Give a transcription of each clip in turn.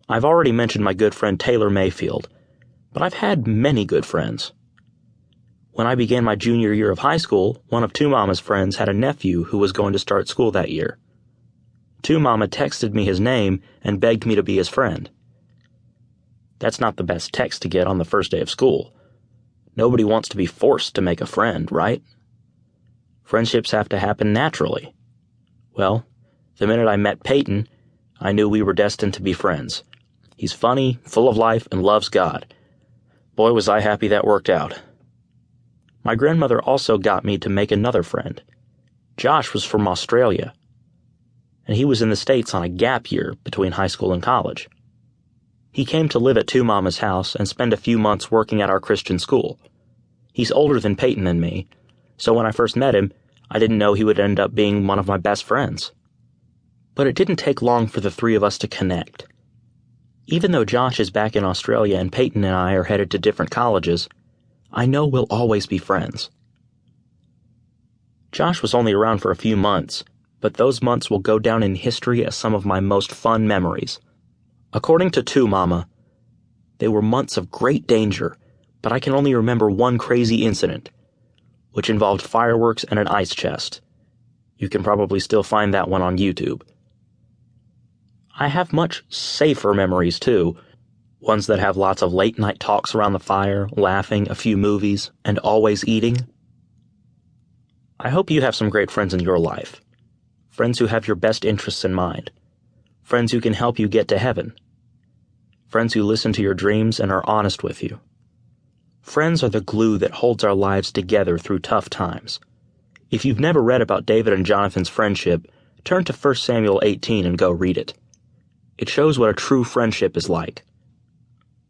I've already mentioned my good friend Taylor Mayfield, but I've had many good friends. When I began my junior year of high school, one of Two Mama's friends had a nephew who was going to start school that year. Two Mama texted me his name and begged me to be his friend. That's not the best text to get on the first day of school. Nobody wants to be forced to make a friend, right? Friendships have to happen naturally. Well, the minute I met Peyton, I knew we were destined to be friends. He's funny, full of life, and loves God. Boy, was I happy that worked out. My grandmother also got me to make another friend. Josh was from Australia, and he was in the States on a gap year between high school and college. He came to live at Two Mama's house and spend a few months working at our Christian school. He's older than Peyton and me, so when I first met him, I didn't know he would end up being one of my best friends. But it didn't take long for the three of us to connect. Even though Josh is back in Australia and Peyton and I are headed to different colleges, I know we'll always be friends. Josh was only around for a few months, but those months will go down in history as some of my most fun memories. According to Two Mama, they were months of great danger, but I can only remember one crazy incident, which involved fireworks and an ice chest. You can probably still find that one on YouTube. I have much safer memories too, ones that have lots of late-night talks around the fire, laughing, a few movies, and always eating. I hope you have some great friends in your life. Friends who have your best interests in mind. Friends who can help you get to heaven. Friends who listen to your dreams and are honest with you. Friends are the glue that holds our lives together through tough times. If you've never read about David and Jonathan's friendship, turn to 1 Samuel 18 and go read it. It shows what a true friendship is like.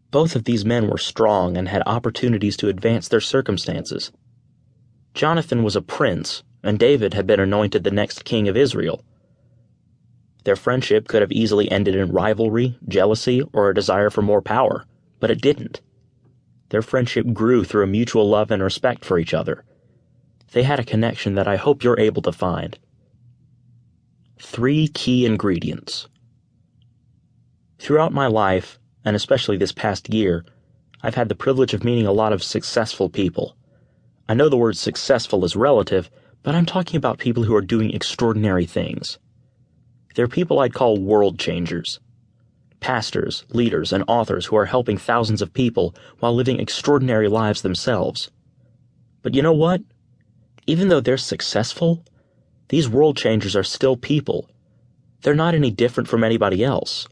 Both of these men were strong and had opportunities to advance their circumstances. Jonathan was a prince, and David had been anointed the next king of Israel. Their friendship could have easily ended in rivalry, jealousy, or a desire for more power, but it didn't. Their friendship grew through a mutual love and respect for each other. They had a connection that I hope you're able to find. 3 key ingredients. Throughout my life, and especially this past year, I've had the privilege of meeting a lot of successful people. I know the word successful is relative, but I'm talking about people who are doing extraordinary things. They're people I'd call world changers. Pastors, leaders, and authors who are helping thousands of people while living extraordinary lives themselves. But you know what? Even though they're successful, these world changers are still people. They're not any different from anybody else.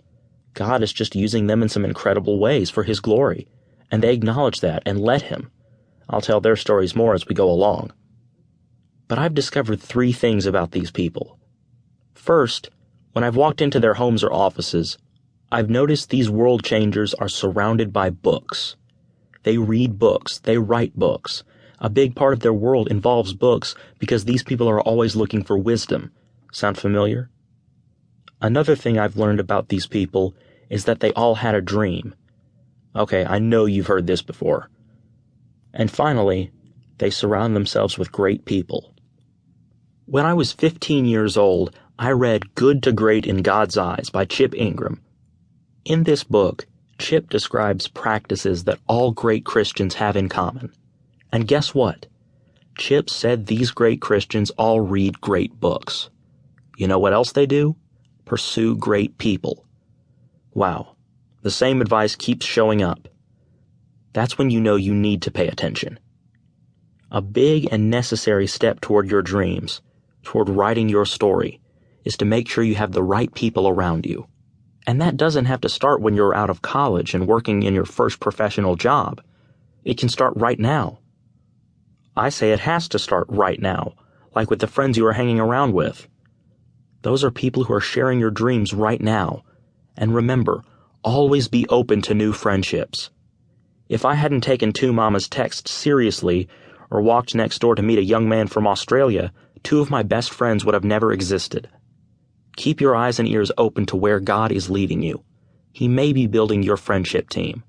God is just using them in some incredible ways for His glory, and they acknowledge that and let Him. I'll tell their stories more as we go along. But I've discovered 3 things about these people. First, when I've walked into their homes or offices, I've noticed these world changers are surrounded by books. They read books, they write books. A big part of their world involves books because these people are always looking for wisdom. Sound familiar? Another thing I've learned about these people is that they all had a dream. Okay, I know you've heard this before. And finally, they surround themselves with great people. When I was 15 years old, I read Good to Great in God's Eyes by Chip Ingram. In this book, Chip describes practices that all great Christians have in common. And guess what? Chip said these great Christians all read great books. You know what else they do? Pursue great people. Wow, the same advice keeps showing up. That's when you know you need to pay attention. A big and necessary step toward your dreams, toward writing your story, is to make sure you have the right people around you. And that doesn't have to start when you're out of college and working in your first professional job. It can start right now. I say it has to start right now, like with the friends you are hanging around with. Those are people who are sharing your dreams right now. And remember, always be open to new friendships. If I hadn't taken Two Mama's text seriously, or walked next door to meet a young man from Australia, 2 of my best friends would have never existed. Keep your eyes and ears open to where God is leading you. He may be building your friendship team.